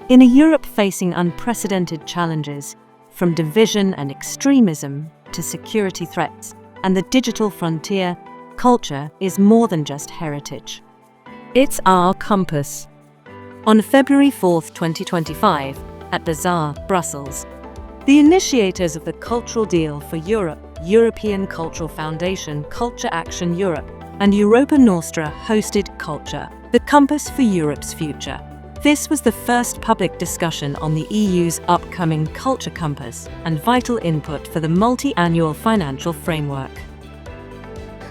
In a Europe facing unprecedented challenges, from division and extremism to security threats and the digital frontier, culture is more than just heritage. It's our compass. On February 4th, 2025, at Bozar, Brussels, the initiators of the Cultural Deal for Europe, European Cultural Foundation, Culture Action Europe, and Europa Nostra hosted Culture, the Compass for Europe's Future. This was the first public discussion on the EU's upcoming Culture Compass and vital input for the multi-annual financial framework.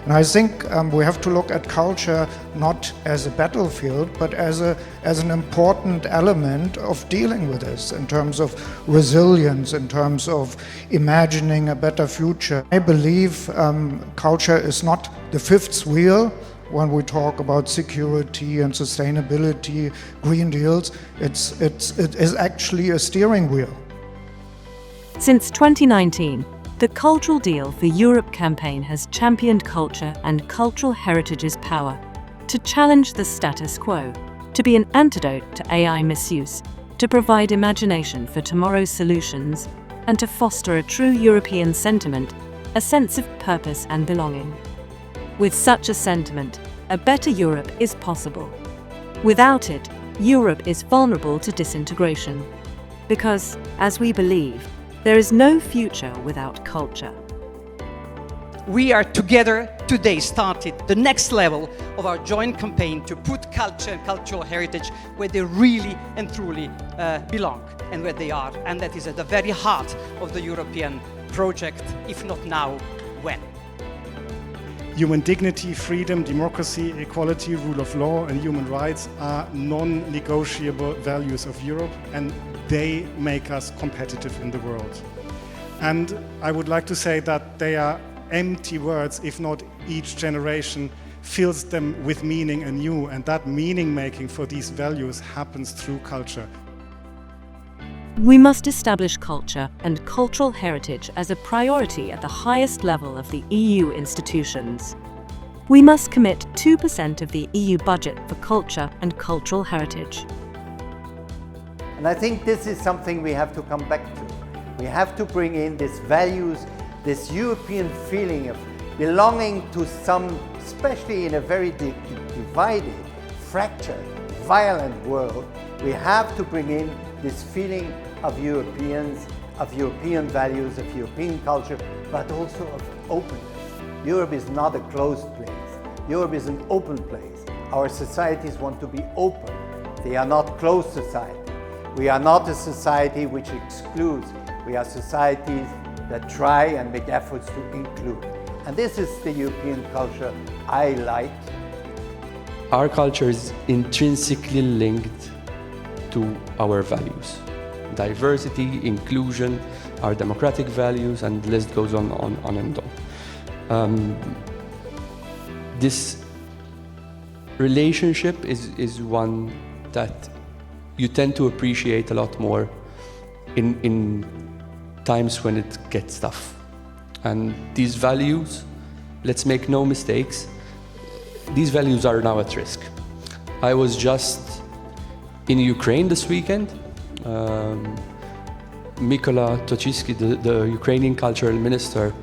And I think we have to look at culture not as a battlefield, but as an important element of dealing with this, in terms of resilience, in terms of imagining a better future. I believe culture is not the fifth wheel when we talk about security and sustainability, Green Deals. It is actually a steering wheel. Since 2019, the Cultural Deal for Europe campaign has championed culture and cultural heritage's power to challenge the status quo, to be an antidote to AI misuse, to provide imagination for tomorrow's solutions, and to foster a true European sentiment, a sense of purpose and belonging. With such a sentiment, a better Europe is possible. Without it, Europe is vulnerable to disintegration. Because, as we believe, there is no future without culture. We are together today started the next level of our joint campaign to put culture and cultural heritage where they really and truly belong and where they are. And that is at the very heart of the European project, if not now, when? Human dignity, freedom, democracy, equality, rule of law, and human rights are non-negotiable values of Europe, and they make us competitive in the world. And I would like to say that they are empty words if not each generation fills them with meaning anew, and that meaning making for these values happens through culture. We must establish culture and cultural heritage as a priority at the highest level of the EU institutions. We must commit 2% of the EU budget for culture and cultural heritage. And I think this is something we have to come back to. We have to bring in these values, this European feeling of belonging to some, especially in a very divided, fractured, violent world. We have to bring in this feeling of Europeans, of European values, of European culture, but also of openness. Europe is not a closed place. Europe is an open place. Our societies want to be open. They are not closed societies. We are not a society which excludes. We are societies that try and make efforts to include. And this is the European culture I like. Our culture is intrinsically linked to our values. Diversity, inclusion, our democratic values, and the list goes on and on. This relationship is one that you tend to appreciate a lot more in times when it gets tough. And these values, let's make no mistakes, these values are now at risk. I was just in Ukraine this weekend. Mykola Tochitsky, the Ukrainian cultural minister,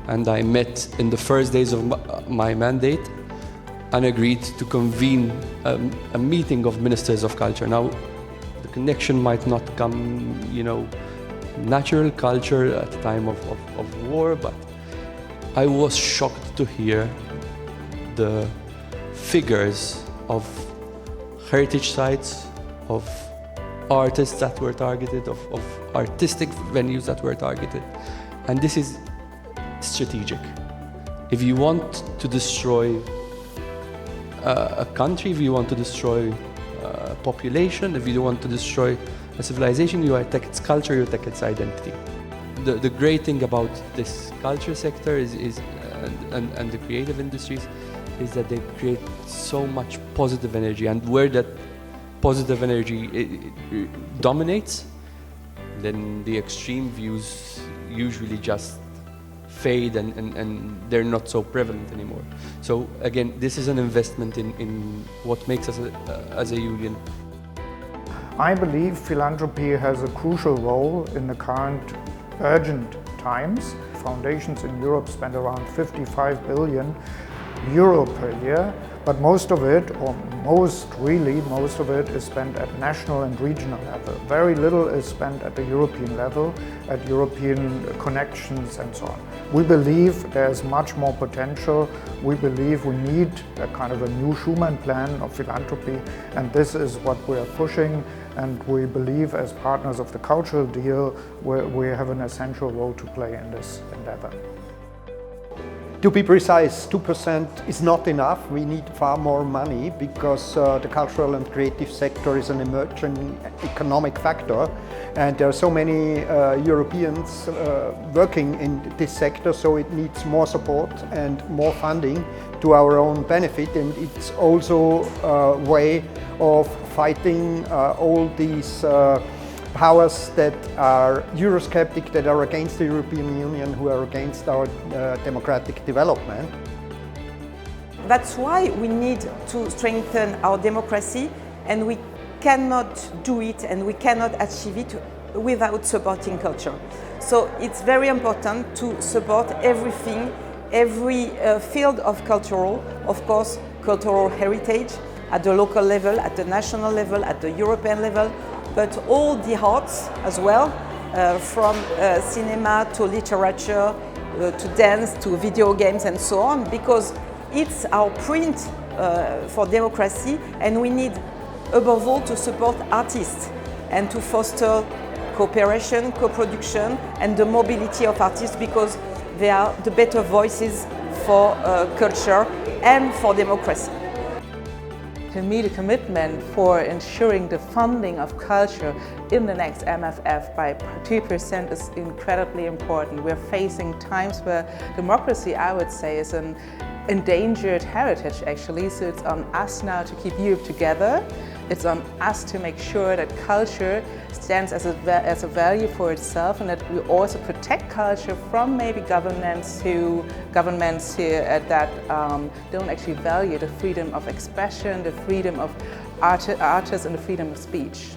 and I met in the first days of my mandate and agreed to convene a meeting of ministers of culture. Now, the connection might not come, natural culture at a time of war, but I was shocked to hear the figures of heritage sites, of artists that were targeted, of artistic venues that were targeted. And this is strategic. If you want to destroy a country, if you want to destroy a population, if you want to destroy a civilization, you attack its culture, you attack its identity. The great thing about this culture sector and the creative industries is that they create so much positive energy, and where that positive energy dominates, then the extreme views usually just fade and they're not so prevalent anymore. So again, this is an investment in what makes us as a union. I believe philanthropy has a crucial role in the current urgent times. Foundations in Europe spend around 55 billion euro per year, but most of it, or most of it is spent at national and regional level. Very little is spent at the European level, at European connections and so on. We believe there's much more potential. We believe we need a kind of a new Schuman plan of philanthropy, and this is what we are pushing. And we believe, as partners of the cultural deal, we have an essential role to play in this endeavor. To be precise, 2% is not enough. We need far more money because the cultural and creative sector is an emerging economic factor, and there are so many Europeans working in this sector, so it needs more support and more funding to our own benefit, and it's also a way of fighting all these powers that are Eurosceptic, that are against the European Union, who are against our democratic development. That's why we need to strengthen our democracy, and we cannot do it and we cannot achieve it without supporting culture. So it's very important to support everything, every field of cultural, of course, cultural heritage at the local level, at the national level, at the European level, but all the arts as well, from cinema to literature, to dance, to video games and so on, because it's our print for democracy, and we need above all to support artists and to foster cooperation, co-production and the mobility of artists, because they are the better voices for culture and for democracy. To me, the commitment for ensuring the funding of culture in the next MFF by 2% is incredibly important. We're facing times where democracy, I would say, is an endangered heritage actually, so it's on us now to keep Europe together. It's on us to make sure that culture stands as a value for itself, and that we also protect culture from maybe governments who that don't actually value the freedom of expression, the freedom of artists and the freedom of speech.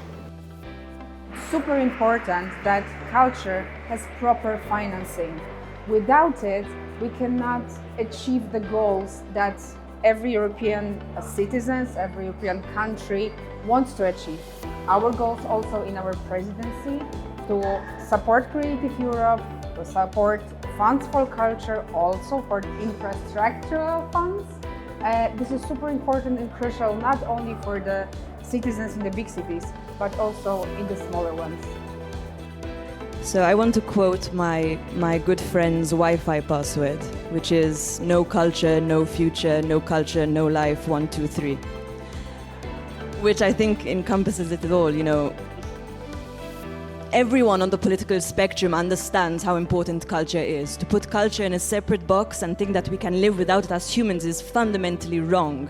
Super important that culture has proper financing. Without it, we cannot achieve the goals that every European citizen, every European country wants to achieve. Our goals also in our presidency to support Creative Europe, to support funds for culture, also for infrastructural funds. This is super important and crucial, not only for the citizens in the big cities, but also in the smaller ones. So I want to quote my good friend's Wi-Fi password, which is no culture, no future, no culture, no life, 1, 2, 3. Which I think encompasses it all, you know. Everyone on the political spectrum understands how important culture is. To put culture in a separate box and think that we can live without it as humans is fundamentally wrong.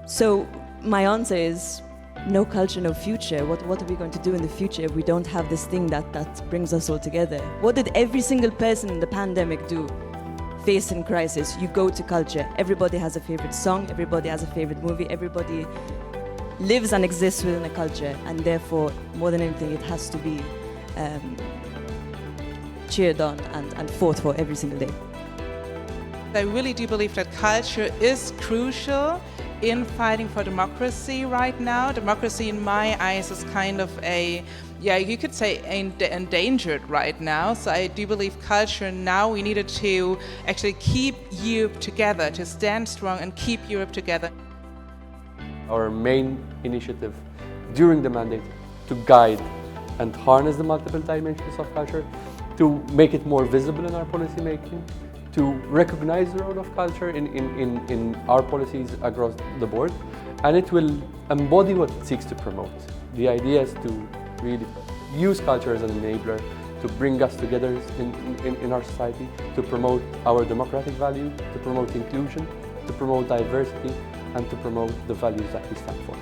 So my answer is, no culture, no future. What are we going to do in the future if we don't have this thing that brings us all together? What did every single person in the pandemic do? Facing crisis, you go to culture. Everybody has a favorite song, everybody has a favorite movie, everybody lives and exists within a culture, and therefore, more than anything, it has to be cheered on and fought for every single day. I really do believe that culture is crucial in fighting for democracy right now. Democracy, in my eyes, is kind of you could say endangered right now. So I do believe culture now, we needed to actually keep Europe together, to stand strong and keep Europe together. Our main initiative during the mandate to guide and harness the multiple dimensions of culture, to make it more visible in our policy making, to recognize the role of culture in our policies across the board, and it will embody what it seeks to promote. The idea is to really use culture as an enabler to bring us together in our society, to promote our democratic value, to promote inclusion, to promote diversity, and to promote the values that we stand for.